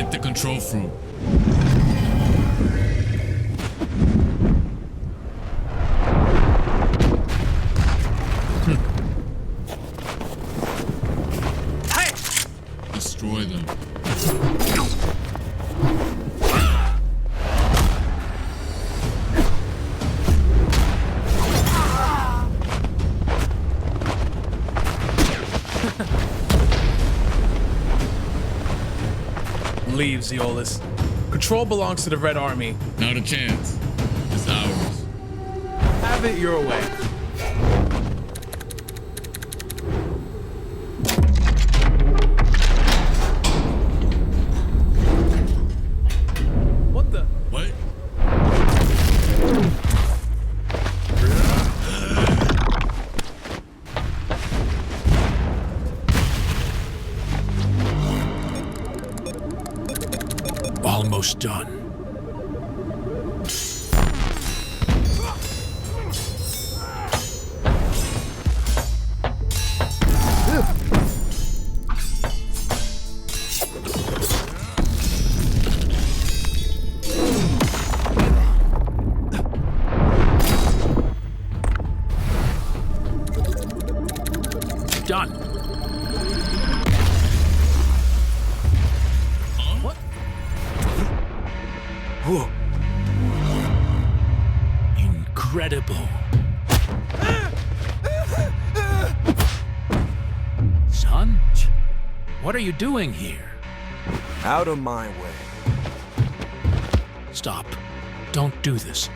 Get the control fruit. Hey! Destroy them. Leave, Zeolus. Control belongs to the Red Army. Not a chance. It's ours. Have it your way. What the? What? Almost done. Done. What? Whoa. Incredible. Son, what are you doing here? Out of my way. Stop. Don't do this.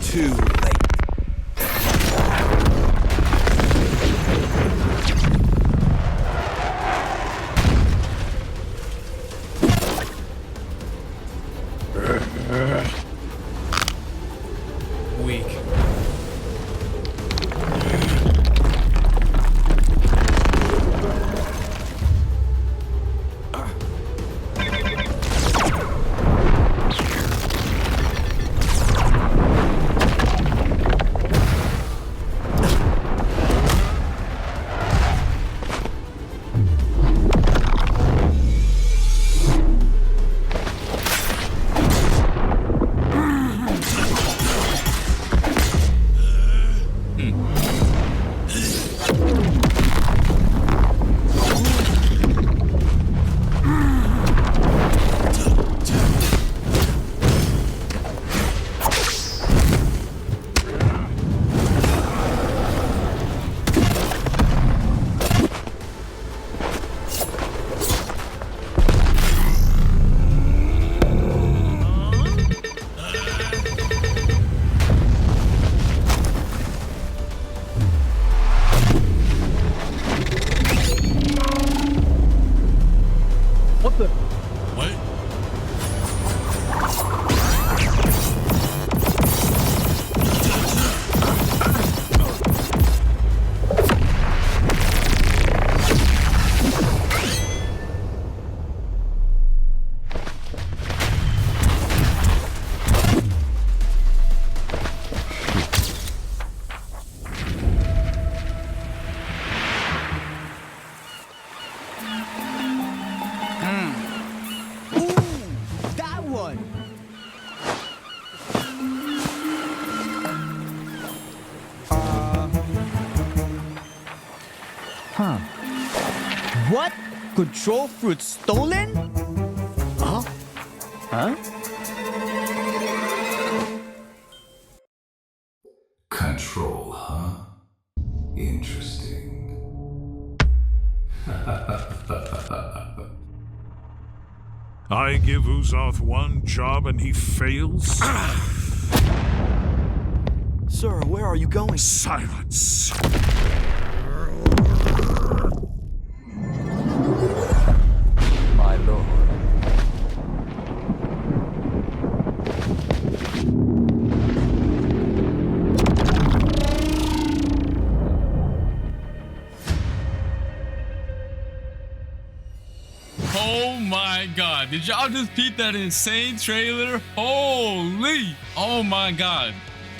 Too late. Weak. What the? What? That one! What? Control fruit stolen? Huh? Huh? Control, huh? Interesting. I give Uzoth one job and he fails? Sir, where are you going? Silence! My lord. did y'all just peep that insane trailer? Holy! Oh my god.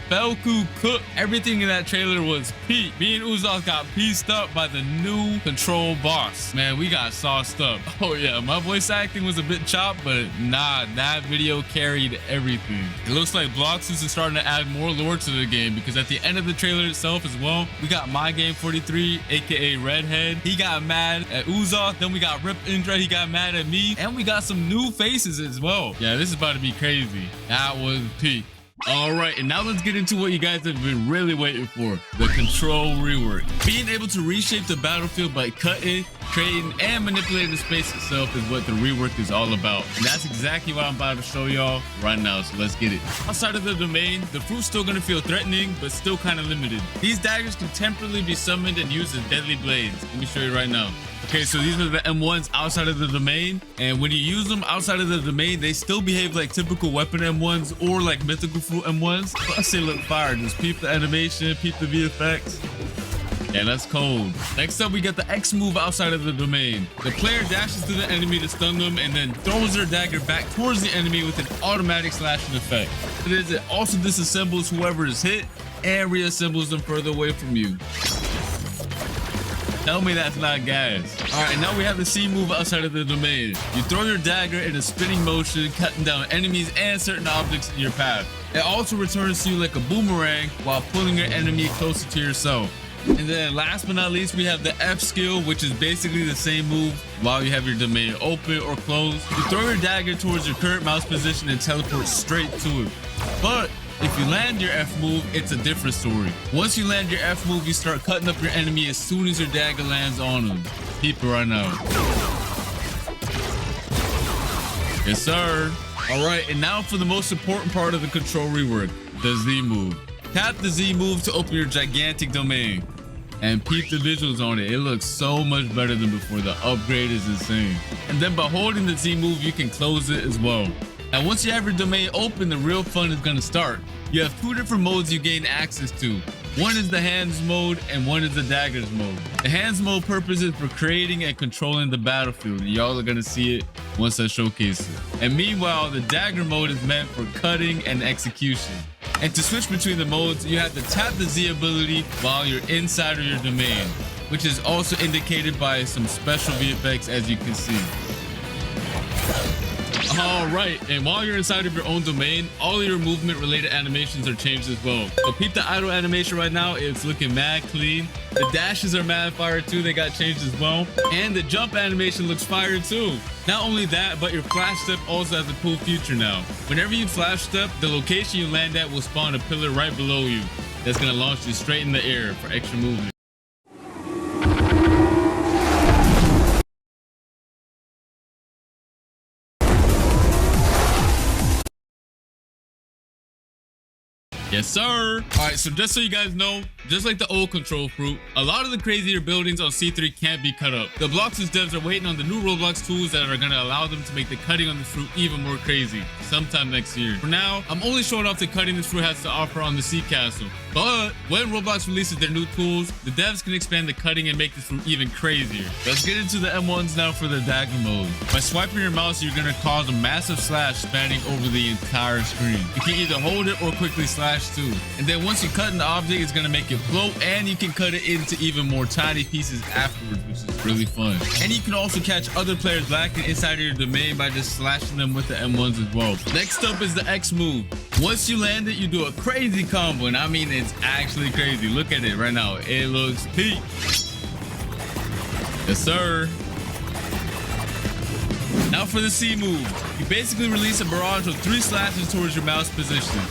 Belku cooked. Everything in that trailer was peak. Me and Uzak got pieced up by the new control boss. Man, we got sauced up. Oh yeah, my voice acting was a bit chopped, but nah, that video carried everything. It looks like Bloxus is starting to add more lore to the game, because at the end of the trailer itself as well, we got My Game 43, aka Redhead. He got mad at Uzak. Then we got Rip Indra. He got mad at me. And we got some new faces as well. Yeah, this is about to be crazy. That was peak. All right, and now let's get into what you guys have been really waiting for, the control rework. Being able to reshape the battlefield by cutting, creating, and manipulating the space itself is what the rework is all about. And that's exactly what I'm about to show y'all right now, so let's get it. Outside of the domain, the fruit's still gonna feel threatening, but still kind of limited. These daggers can temporarily be summoned and used as deadly blades. Let me show you right now. Okay, so these are the M1s outside of the domain, and when you use them outside of the domain, they still behave like typical weapon M1s or like mythical fruit M1s. Plus they look fire. Just peep the animation, peep the VFX. Yeah, that's cold. Next up, we got the X move outside of the domain. The player dashes to the enemy to stun them and then throws their dagger back towards the enemy with an automatic slashing effect. It also disassembles whoever is hit and reassembles them further away from you. Tell me that's not gas. All right, now we have the C move outside of the domain. You throw your dagger in a spinning motion, cutting down enemies and certain objects in your path. It also returns to you like a boomerang while pulling your enemy closer to yourself. And then last but not least, we have the F skill, which is basically the same move while you have your domain open or closed. You throw your dagger towards your current mouse position and teleport straight to it. But if you land your F move, it's a different story. Once you land your F move, you start cutting up your enemy as soon as your dagger lands on them. Keep it right now. Yes, sir. All right, and now for the most important part of the control rework, the Z move. Tap the Z move to open your gigantic domain. And peep the visuals on it. It looks so much better than before. The upgrade is insane. And then by holding the Z move, you can close it as well. And once you have your domain open, the real fun is gonna start. You have two different modes you gain access to. One is the hands mode and one is the daggers mode. The hands mode purpose is for creating and controlling the battlefield. Y'all are gonna see it once I showcase it. And meanwhile, the dagger mode is meant for cutting and execution. And to switch between the modes, you have to tap the Z ability while you're inside of your domain, which is also indicated by some special VFX, as you can see. All right, and while you're inside of your own domain, all your movement related animations are changed as well. So peep the idle animation right now. It's looking mad clean. The dashes are mad fire too. They got changed as well. And the jump animation looks fire too. Not only that, but your flash step also has a cool feature now. Whenever you flash step, the location you land at will spawn a pillar right below you. That's gonna launch you straight in the air for extra movement. Yes, sir. All right, so just so you guys know, just like the old control fruit, a lot of the crazier buildings on C3 can't be cut up. The Bloxus devs are waiting on the new Roblox tools that are gonna allow them to make the cutting on the fruit even more crazy sometime next year. For now, I'm only showing off the cutting this fruit has to offer on the Sea Castle. But when Roblox releases their new tools, the devs can expand the cutting and make this fruit even crazier. Let's get into the M1s now for the dagger mode. By swiping your mouse, you're gonna cause a massive slash spanning over the entire screen. You can either hold it or quickly slash too. And then once you cut an object, it's gonna make it float, and you can cut it into even more tiny pieces afterwards, which is really fun. And you can also catch other players lacking inside of your domain by just slashing them with the M1s as well. Next up is the X move. Once you land it, you do a crazy combo, and I mean it's actually crazy. Look at it right now. It looks peak. Yes, sir. Now for the C move. You basically release a barrage of 3 slashes towards your mouse position.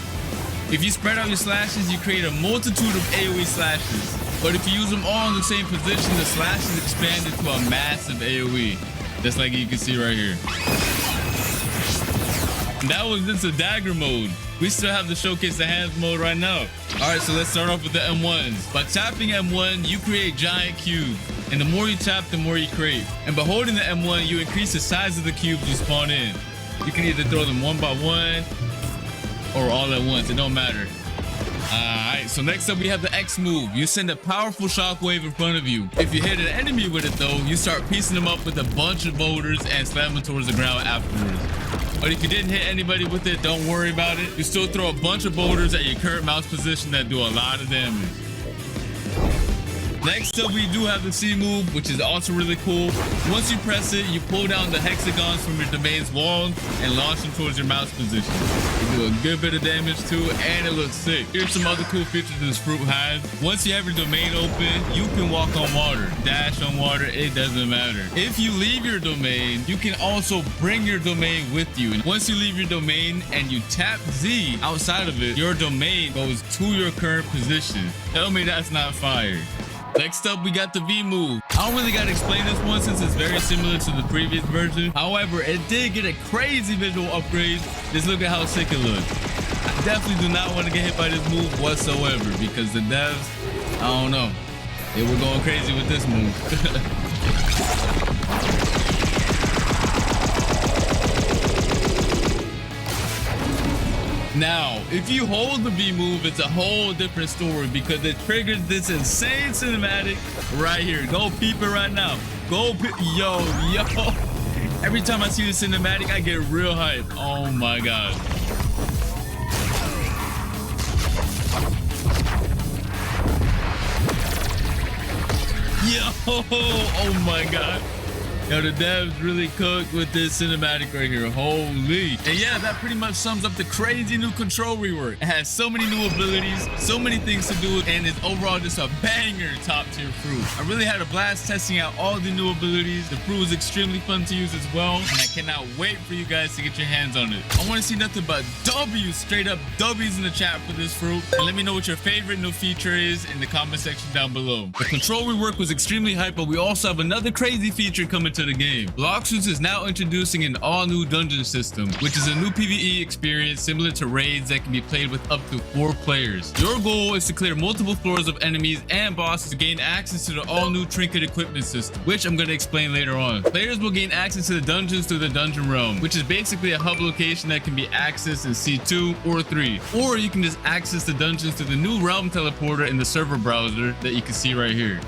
If you spread out your slashes, you create a multitude of AoE slashes. But if you use them all in the same position, the slashes expand into a massive AoE. Just like you can see right here. And that was just a dagger mode. We still have to showcase the hands mode right now. All right, so let's start off with the M1s. By tapping M1, you create giant cubes. And the more you tap, the more you create. And by holding the M1, you increase the size of the cubes you spawn in. You can either throw them one by one or all at once. It don't matter. Alright, so next up we have the X move. You send a powerful shockwave in front of you. If you hit an enemy with it though, you start piecing them up with a bunch of boulders and slam them towards the ground afterwards. But if you didn't hit anybody with it, don't worry about it. You still throw a bunch of boulders at your current mouse position that do a lot of damage. Next up, we do have the C move, which is also really cool. Once you press it, you pull down the hexagons from your domain's wall and launch them towards your mouse position. You do a good bit of damage too, and it looks sick. Here's some other cool features this fruit has. Once you have your domain open, you can walk on water, dash on water, it doesn't matter. If you leave your domain, you can also bring your domain with you. And once you leave your domain and you tap Z outside of it, your domain goes to your current position. Tell me that's not fire. Next up, we got the V move. I don't really got to explain this one since it's very similar to the previous version. However, it did get a crazy visual upgrade. Just look at how sick it looks. I definitely do not want to get hit by this move whatsoever because the devs, I don't know. They were going crazy with this move. Now, if you hold the V move, it's a whole different story because it triggers this insane cinematic right here. Go peep it right now. Go peep. Yo. Every time I see the cinematic, I get real hype. Oh my God. Yo. Oh my God. Yo, the devs really cooked with this cinematic right here. Holy. And yeah, that pretty much sums up the crazy new control rework. It has so many new abilities, so many things to do, and it's overall just a banger top tier fruit. I really had a blast testing out all the new abilities. The fruit was extremely fun to use as well, and I cannot wait for you guys to get your hands on it. I want to see nothing but W's, straight up W's in the chat for this fruit. And let me know what your favorite new feature is in the comment section down below. The control rework was extremely hype, but we also have another crazy feature coming to the game. Bloxus is now introducing an all-new dungeon system, which is a new PvE experience similar to raids that can be played with up to 4 players. Your goal is to clear multiple floors of enemies and bosses to gain access to the all-new trinket equipment system, which I'm going to explain later on. Players will gain access to the dungeons through the dungeon realm, which is basically a hub location that can be accessed in C2 or 3, or you can just access the dungeons through the new realm teleporter in the server browser that you can see right here.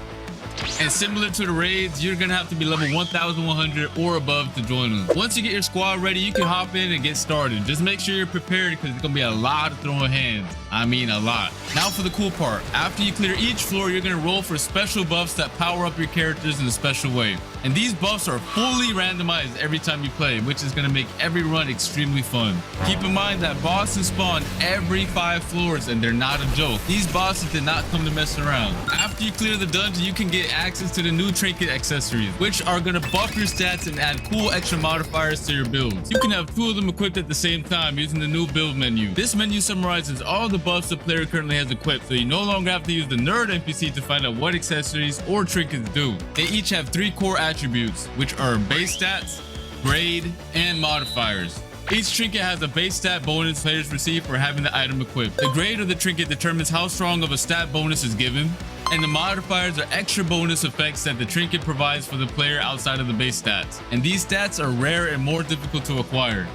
And similar to the raids, you're gonna have to be level 1100 or above to join them. Once you get your squad ready, you can hop in and get started. Just make sure you're prepared because it's gonna be a lot of throwing hands. I mean a lot. Now for the cool part. After you clear each floor, you're gonna roll for special buffs that power up your characters in a special way. And these buffs are fully randomized every time you play, which is gonna make every run extremely fun. Keep in mind that bosses spawn every 5 floors and they're not a joke. These bosses did not come to mess around. After you clear the dungeon, you can get access to the new trinket accessories, which are gonna buff your stats and add cool extra modifiers to your builds. You can have 2 of them equipped at the same time using the new build menu. This menu summarizes all the buffs the player currently has equipped, so you no longer have to use the nerd NPC to find out what accessories or trinkets do. They each have 3 core attributes, which are base stats, grade, and modifiers. Each trinket has a base stat bonus players receive for having the item equipped. The grade of the trinket determines how strong of a stat bonus is given, and the modifiers are extra bonus effects that the trinket provides for the player outside of the base stats. And these stats are rare and more difficult to acquire.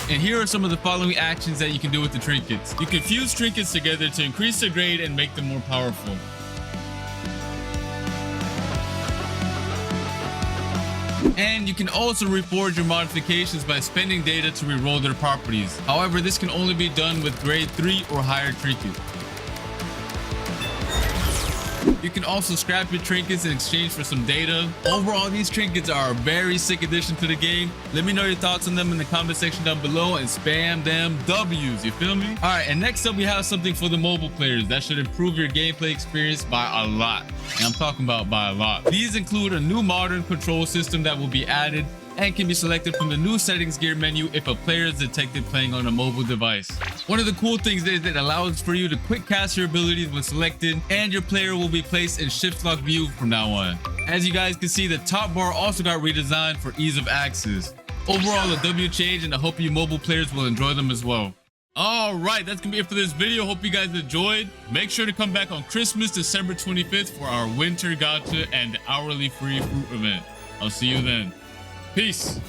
And here are some of the following actions that you can do with the trinkets. You can fuse trinkets together to increase their grade and make them more powerful. And you can also reforge your modifications by spending data to reroll their properties. However, this can only be done with grade 3 or higher trinkets. You can also scrap your trinkets in exchange for some data. Overall, these trinkets are a very sick addition to the game. Let me know your thoughts on them in the comment section down below and spam them W's, you feel me? All right, and next up we have something for the mobile players that should improve your gameplay experience by a lot. And I'm talking about by a lot. These include a new modern control system that will be added and can be selected from the new settings gear menu if a player is detected playing on a mobile device. One of the cool things is that it allows for you to quick cast your abilities when selected, and your player will be placed in shift lock view from now on. As you guys can see, the top bar also got redesigned for ease of access. Overall, a W change, and I hope you mobile players will enjoy them as well. All right, that's gonna be it for this video. Hope you guys enjoyed. Make sure to come back on Christmas, December 25th for our winter gacha and hourly free fruit event. I'll see you then. Peace.